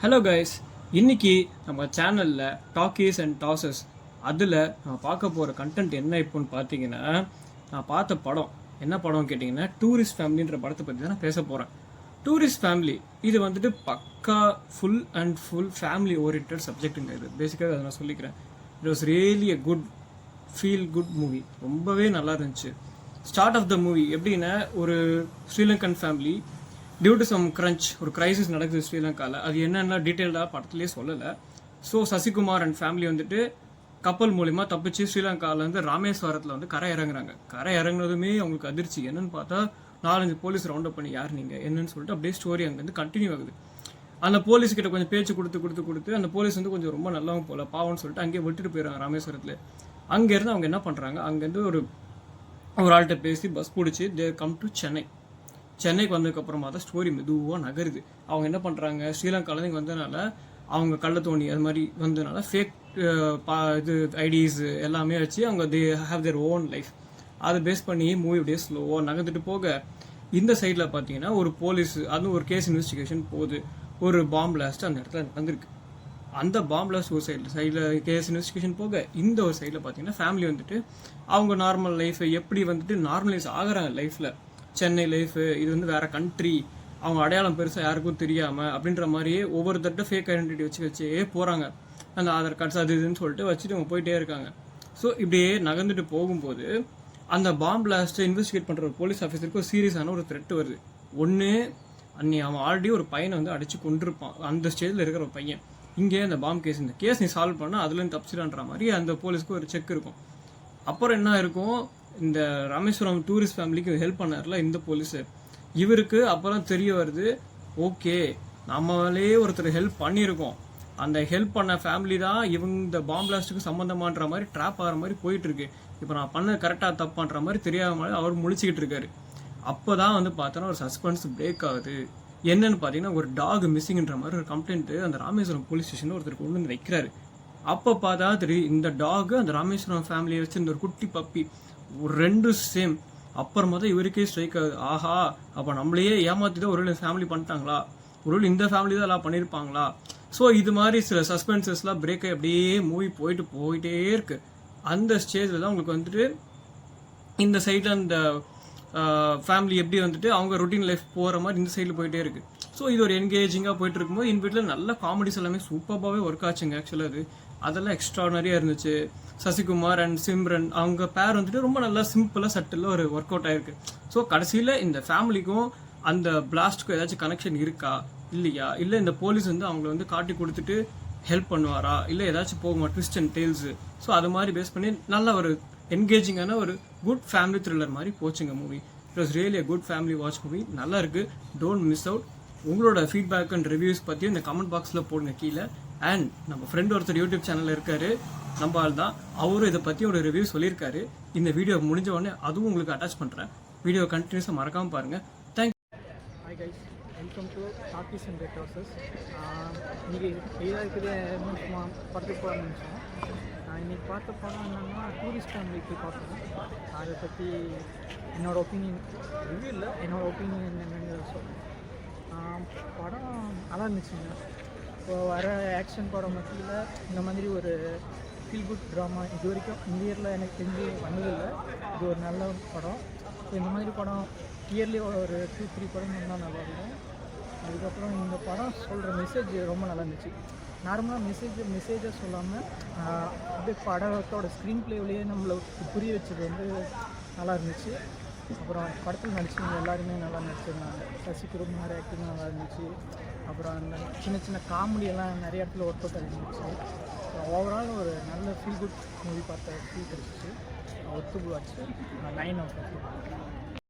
Hello guys, இன்னைக்கு நம்ம சேனலில் டாக்கீஸ் அண்ட் டாசஸ் அதில் நான் பார்க்க போகிற கண்டென்ட் என்ன இப்போன்னு பார்த்தீங்கன்னா, நான் பார்த்த படம் என்ன படம் கேட்டிங்கன்னா, டூரிஸ்ட் ஃபேமிலின்ற படத்தை பற்றி தான் நான் பேச போகிறேன். டூரிஸ்ட் ஃபேமிலி இது வந்துட்டு பக்கா ஃபுல் ஃபேமிலி ஓரியன்ட் சப்ஜெக்ட்டுங்க. இது பேசிக்காக அதை நான் சொல்லிக்கிறேன். It was really a good feel good movie. ரொம்பவே நல்லா இருந்துச்சு. ஸ்டார்ட் ஆஃப் த மூவி எப்படின்னா, ஒரு Sri Lankan family due to some crunch ஒரு கிரைசிஸ் நடக்குது ஸ்ரீலங்காவில். அது என்னென்ன டீட்டெயில்டாக படத்துலேயே சொல்லலை. ஸோ சசிகுமார் அண்ட் ஃபேமிலி வந்துட்டு கப்பல் மூலிமா தப்பிச்சு ஸ்ரீலங்காவிலேருந்து ராமேஸ்வரத்தில் வந்து கரை இறங்குறாங்க. கரை இறங்குனதுமே அவங்களுக்கு அதிர்ச்சி. என்னன்னு பார்த்தா 4-5 போலீஸ் ரவுண்ட் அப் பண்ணி யார் நீங்கள் என்னன்னு சொல்லிட்டு அப்படியே ஸ்டோரி அங்கேருந்து கண்டினியூ ஆகுது. அந்த போலீஸ் கிட்ட கொஞ்சம் பேச்சு கொடுத்து அந்த போலீஸ் வந்து கொஞ்சம் ரொம்ப நல்லவங்க போல பாவம்னு சொல்லிட்டு அங்கேயே விட்டுட்டு போயிடுறாங்க ராமேஸ்வரத்தில். அங்கேருந்து அவங்க என்ன பண்ணுறாங்க, அங்கேருந்து ஒரு ஆள்கிட்ட பேசி பஸ் பிடிச்சி தே கம் டு சென்னைக்கு வந்ததுக்கப்புறமா தான் ஸ்டோரி மெதுவாக நகருது. அவங்க என்ன பண்ணுறாங்க, ஸ்ரீலங்காவில் இங்கே வந்ததுனால அவங்க கள்ளத்தோணி அது மாதிரி வந்ததுனால ஃபேக் இது ஐடிஸ் எல்லாமே வச்சு அவங்க they have their own life. அதை பேஸ் பண்ணி மூவி அப்படியே ஸ்லோவாக நகர்ந்துட்டு போக, இந்த சைடில் பார்த்தீங்கன்னா ஒரு போலீஸ் அதுவும் ஒரு கேஸ் இன்வெஸ்டிகேஷன் போகுது. ஒரு பாம் பிளாஸ்ட் அந்த இடத்துல நடந்திருக்கு. அந்த பாம் பிளாஸ்ட் ஒரு சைடில் கேஸ் இன்வெஸ்டிகேஷன் போக, இந்த ஒரு சைடில் பார்த்தீங்கன்னா ஃபேமிலி வந்துட்டு அவங்க நார்மல் லைஃப்பை எப்படி வந்துட்டு நார்மலைஸ் ஆகிறாங்க லைஃப்பில். சென்னை லைஃபு இது வந்து வேறு கண்ட்ரி, அவங்க அடையாளம் பெருசாக யாருக்கும் தெரியாமல் அப்படின்ற மாதிரியே ஒவ்வொருத்தட்ட ஃபேக் ஐடென்டிட்டி வச்சே போகிறாங்க. அந்த ஆதார் கார்ட்ஸ் அது இதுன்னு சொல்லிட்டு வச்சுட்டு அவங்க போயிட்டே இருக்காங்க. ஸோ இப்படியே நகர்ந்துட்டு போகும்போது அந்த பாம் பிளாஸ்ட்டை இன்வெஸ்டிகேட் பண்ணுற ஒரு போலீஸ் ஆஃபீஸருக்கு ஒரு சீரியஸான ஒரு த்ரெட் வருது. ஒன்று, அவன் ஆல்ரெடி ஒரு பையனை வந்து அடித்து கொண்டிருப்பான். அந்த ஸ்டேஜில் இருக்கிற ஒரு பையன் இங்கே அந்த பாம் கேஸ், இந்த கேஸ் நீ சால்வ் பண்ணால் அதுலேருந்து தப்பிச்சிடான்ற மாதிரி அந்த போலீஸ்க்கு ஒரு செக் இருக்கும். அப்புறம் என்ன இருக்கும், இந்த ராமேஸ்வரம் டூரிஸ்ட் ஃபேமிலிக்கு ஹெல்ப் பண்ணார்ல இந்த போலீஸு, இவருக்கு அப்புறம் தெரிய வருது, ஓகே நம்மளே ஒருத்தர் ஹெல்ப் பண்ணியிருக்கோம், அந்த ஹெல்ப் பண்ண ஃபேமிலி தான் இவங்க இந்த பாம் பிளாஸ்ட்டுக்கு சம்மந்தமான்ற மாதிரி ட்ராப் ஆகிற மாதிரி போயிட்டுருக்கு. இப்போ நான் பண்ண கரெக்டாக தப்புன்ற மாதிரி தெரியாத மாதிரி அவர் முழிச்சிக்கிட்டு இருக்காரு. அப்போ தான் வந்து பார்த்தோன்னா ஒரு சஸ்பென்ஸ் பிரேக் ஆகுது. என்னன்னு பார்த்தீங்கன்னா, ஒரு டாக் மிஸ்ஸிங்ன்ற மாதிரி ஒரு கம்ப்ளைண்ட்டு அந்த ராமேஸ்வரம் போலீஸ் ஸ்டேஷனில் ஒருத்தர் கொண்டு வந்து வைக்கிறாரு. அப்போ பார்த்தா தெரியும், இந்த டாக் அந்த ராமேஸ்வரம் ஃபேமிலியை வச்சு இந்த ஒரு குட்டி பப்பி ஒரு 2 சேம். அப்புறமா தான் இவருக்கே ஸ்ட்ரைக் ஆகுது, ஆஹா அப்போ நம்மளையே ஏமாற்றி தான் ஒரு ஃபேமிலி பண்ணிட்டாங்களா, ஒரு இந்த ஃபேமிலி தான் எல்லாம் பண்ணியிருப்பாங்களா. ஸோ இது மாதிரி சில சஸ்பென்சஸ்லாம் பிரேக் ஆகி அப்படியே மூவி போயிட்டே இருக்கு. அந்த ஸ்டேஜில் தான் உங்களுக்கு வந்துட்டு இந்த சைடில் அந்த ஃபேமிலி எப்படி வந்துட்டு அவங்க ரொட்டீன் லைஃப் போகிற மாதிரி இந்த சைடில் போயிட்டே இருக்கு. ஸோ இது ஒரு என்கேஜிங்காக போயிட்டு இருக்கும்போது இந்த வீட்டில் நல்ல காமெடிஸ் எல்லாமே சூப்பராகவே ஒர்க் ஆச்சுங்க. ஆக்சுவலாக அதெல்லாம் எக்ஸ்ட்ரானரியாக இருந்துச்சு. சசிகுமார் அண்ட் சிம்ரன் அவங்க பேர் வந்துட்டு ரொம்ப நல்லா சிம்பிளாக சட்டிலாக ஒரு ஒர்க் அவுட் ஆயிருக்கு. ஸோ கடைசியில் இந்த ஃபேமிலிக்கும் அந்த பிளாஸ்ட்டுக்கும் ஏதாச்சும் கனெக்ஷன் இருக்கா இல்லையா, இல்லை இந்த போலீஸ் வந்து அவங்கள வந்து காட்டி கொடுத்துட்டு ஹெல்ப் பண்ணுவாரா, இல்லை ஏதாச்சும் போகுமா ட்விஸ்ட் அண்ட் டெய்ல்ஸு. ஸோ அது மாதிரி பேஸ் பண்ணி நல்ல ஒரு என்கேஜிங்கான ஒரு குட் ஃபேமிலி த்ரில்லர் மாதிரி போச்சுங்க movie. It was really a good family watch movie. நல்லா இருக்குது, டோன்ட் மிஸ் அவுட். உங்களோட ஃபீட்பேக் அண்ட் ரிவ்யூஸ் பற்றியும் இந்த கமெண்ட் பாக்ஸில் போடுங்க கீழே. அண்ட் நம்ம ஃப்ரெண்ட் ஒருத்தர் யூடியூப் சேனலில் இருக்காரு, நம்ம ஆள் தான், அவரும் இதை பற்றி ஒரு ரிவ்யூ சொல்லியிருக்காரு. இந்த வீடியோ முடிஞ்ச உடனே அதுவும் உங்களுக்கு அட்டாச் பண்ணுறேன். வீடியோ கண்டினியூஸாக மறக்காமல் பாருங்கள். Thank you. Hi guys, welcome to talkies and டாசஸ். இன்றைக்கி இருக்குது சும்மா படத்துக்கு போகலான்னு நினச்சோம். இன்றைக்கி பார்த்த படம் என்னென்னா டூரிஸ்ட் ஃபேமிலிக்கு பார்த்தோம். அதை பற்றி என்னோடய ஒப்பீனியன் ரிவ்யூ இல்லை, என்னோடய ஒப்பீனியன் என்னென்னு சொல்லுவேன். படம் நல்லா இருந்துச்சுங்க. இப்போ வர ஆக்ஷன் படம் மத்தியில் இந்த மாதிரி ஒரு ஃபீல் குட் ட்ராமா இது வரைக்கும் இந்தியரில் எனக்கு தெரிஞ்சு வந்ததில்லை. இது ஒரு நல்ல படம். ஸோ இந்த மாதிரி படம் இயர்லி ஒரு 2-3 படம் வந்தால் நல்லாயிருக்கும். அதுக்கப்புறம் இந்த படம் சொல்கிற மெசேஜ் ரொம்ப நல்லா இருந்துச்சு. நார்மலாக மெசேஜை சொல்லாமல் அப்படியே படத்தோட ஸ்க்ரீன் ப்ளேவிலேயே நம்மளை புரிய வச்சது வந்து நல்லா இருந்துச்சு. அப்புறம் படத்தில் நடிச்சவங்க எல்லாருமே நல்லா நடிச்சிருந்தாங்க. சசிகுமார் ஆக்டிங் நல்லா இருந்துச்சு. அப்புறம் அந்த சின்ன காமெடியெல்லாம் நிறைய இடத்துல ஒர்க் அவுட் ஆகிருந்துச்சு. ஓவரால் ஒரு நல்ல ஃபீல் குட் மூவி பார்த்த ஃபீல் கிடச்சிச்சு. ஒத்துக்கு வாட்ச் 9 out of 10.